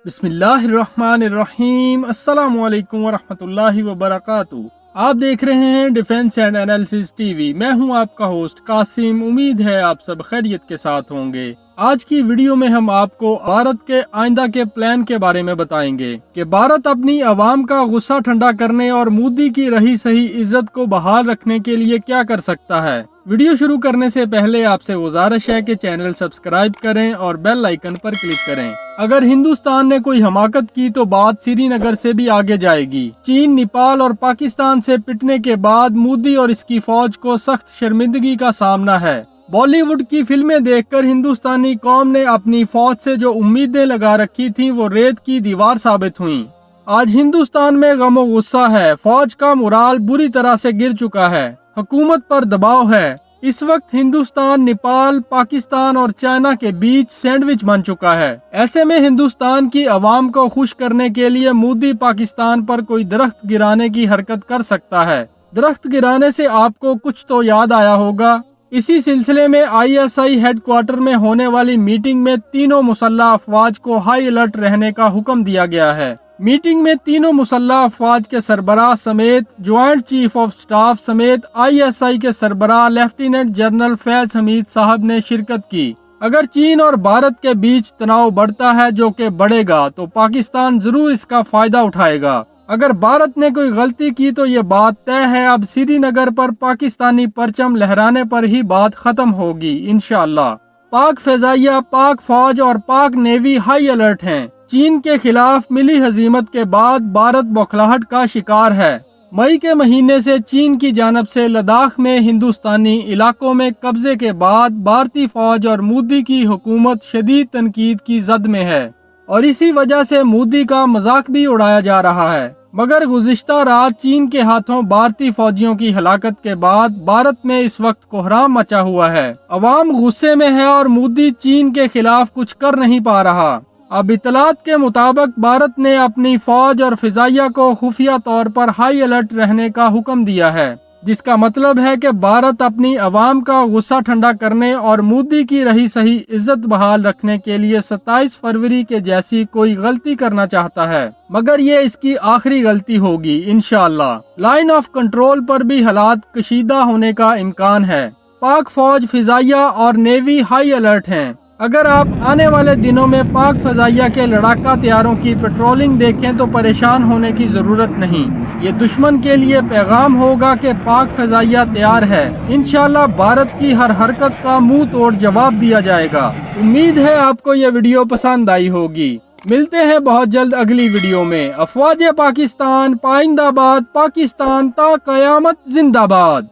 بسم اللہ الرحمن الرحیم۔ السلام علیکم ورحمۃ اللہ وبرکاتہ۔ آپ دیکھ رہے ہیں defence and analysis T V. میں ہوں آپ کا ہوسٹ قاسم۔ امید ہے آپ سب خیریت کے ساتھ ہوں گے۔ آج کی ویڈیو میں ہم آپ کو بھارت کے آئندہ کے پلان کے بارے میں بتائیں گے کہ بھارت اپنی عوام کا غصہ ٹھنڈا کرنے اور مودی کی رہی سہی عزت کو بحال رکھنے کے لیے کیا کر سکتا ہے۔ ویڈیو شروع کرنے سے پہلے آپ سے گزارش ہے کہ چینل سبسکرائب کریں اور بیل آئیکن پر کلک کریں۔ اگر ہندوستان نے کوئی حماقت کی تو بات سری نگر سے بھی آگے جائے گی۔ چین، نیپال اور پاکستان سے پٹنے کے بعد مودی اور اس کی فوج کو سخت شرمندگی کا سامنا ہے۔ بالی ووڈ کی فلمیں دیکھ کر ہندوستانی قوم نے اپنی فوج سے جو امیدیں لگا رکھی تھیں وہ ریت کی دیوار ثابت ہوئیں۔ آج ہندوستان میں غم و غصہ ہے۔ فوج کا مورال بری طرح سے گر چکا ہے۔ حکومت پر دباؤ ہے۔ اس وقت ہندوستان نیپال، پاکستان اور چائنا کے بیچ سینڈوچ بن چکا ہے۔ ایسے میں ہندوستان کی عوام کو خوش کرنے کے لیے مودی پاکستان پر کوئی درخت گرانے کی حرکت کر سکتا ہے۔ درخت گرانے سے آپ کو کچھ تو یاد آیا ہوگا۔ اسی سلسلے میں ISI ہیڈ کوارٹر میں ہونے والی میٹنگ میں تینوں مسلح افواج کو ہائی الرٹ رہنے کا حکم دیا گیا ہے۔ میٹنگ میں تینوں مسلح افواج کے سربراہ سمیت جوائنٹ چیف آف سٹاف سمیت ISI کے سربراہ لیفٹیننٹ جنرل فیض حمید صاحب نے شرکت کی۔ اگر چین اور بھارت کے بیچ تناؤ بڑھتا ہے، جو کہ بڑھے گا، تو پاکستان ضرور اس کا فائدہ اٹھائے گا۔ اگر بھارت نے کوئی غلطی کی تو یہ بات طے ہے، اب سری نگر پر پاکستانی پرچم لہرانے پر ہی بات ختم ہوگی انشاءاللہ۔ پاک فضائیہ، پاک فوج اور پاک نیوی ہائی الرٹ ہیں۔ چین کے خلاف ملی ہزیمت کے بعد بھارت بوکھلاہٹ کا شکار ہے۔ مئی کے مہینے سے چین کی جانب سے لداخ میں ہندوستانی علاقوں میں قبضے کے بعد بھارتی فوج اور مودی کی حکومت شدید تنقید کی زد میں ہے، اور اسی وجہ سے مودی کا مذاق بھی اڑایا جا رہا ہے۔ مگر گزشتہ رات چین کے ہاتھوں بھارتی فوجیوں کی ہلاکت کے بعد بھارت میں اس وقت کوہرام مچا ہوا ہے۔ عوام غصے میں ہے اور مودی چین کے خلاف کچھ کر نہیں پا رہا۔ اب اطلاعات کے مطابق بھارت نے اپنی فوج اور فضائیہ کو خفیہ طور پر ہائی الرٹ رہنے کا حکم دیا ہے، جس کا مطلب ہے کہ بھارت اپنی عوام کا غصہ ٹھنڈا کرنے اور مودی کی رہی سہی عزت بحال رکھنے کے لیے 27 فروری کے جیسی کوئی غلطی کرنا چاہتا ہے، مگر یہ اس کی آخری غلطی ہوگی انشاءاللہ۔ لائن آف کنٹرول پر بھی حالات کشیدہ ہونے کا امکان ہے۔ پاک فوج، فضائیہ اور نیوی ہائی الرٹ ہیں۔ اگر آپ آنے والے دنوں میں پاک فضائیہ کے لڑاکا طیاروں کی پیٹرولنگ دیکھیں تو پریشان ہونے کی ضرورت نہیں۔ یہ دشمن کے لیے پیغام ہوگا کہ پاک فضائیہ تیار ہے۔ انشاءاللہ بھارت کی ہر حرکت کا منہ توڑ جواب دیا جائے گا۔ امید ہے آپ کو یہ ویڈیو پسند آئی ہوگی۔ ملتے ہیں بہت جلد اگلی ویڈیو میں۔ افواج پاکستان پائندہ باد، پاکستان تا قیامت زندہ باد۔